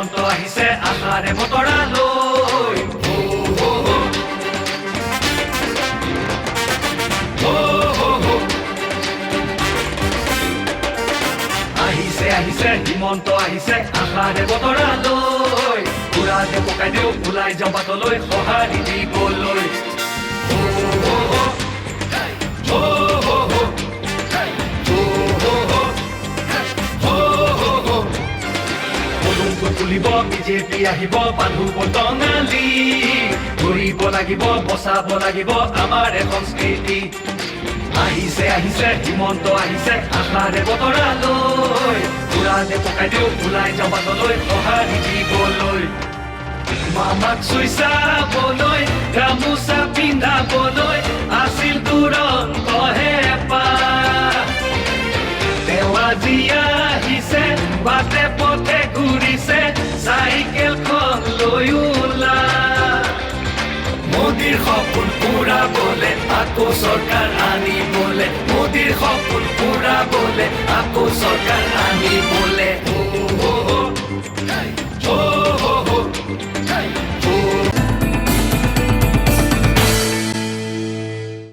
হিমন্ত আহিছে আশাৰে বতৰা লৈ আহিছে আহিছে হিমন্ত আহিছে আশাৰে বতৰা লৈ পুৰাতে পকাই দিওঁ ওলাই যাওঁ বাটলৈ সঁহাৰি দিবলৈ তুলিব বিজেপি আহিব বান্ধু বটঙালী ঘূৰিব লাগিব বচাব লাগিব আমাৰ সংস্কৃতি আহিছে আহিছে হিমন্ত আহিছে আশাৰে বতৰা লৈ পুৰাতে পকাই দিওঁ ওলাই যাওঁ বাটলৈ সঁহাৰি দিবলৈ মামাক চুই চাবলৈ গামোচা পিন্ধাবলৈ আছিল তুৰন্তহে হেঁপাহ তেওঁ আজি আহিছে বাটে পথে ঘূৰিছে চাইকেলখন লৈ ওলা মোদীৰ সপোন পুৰাবলে আকৌ চৰকাৰ আনিবলে মোদীৰ সপোন পুৰাবলে আকৌ চৰকাৰ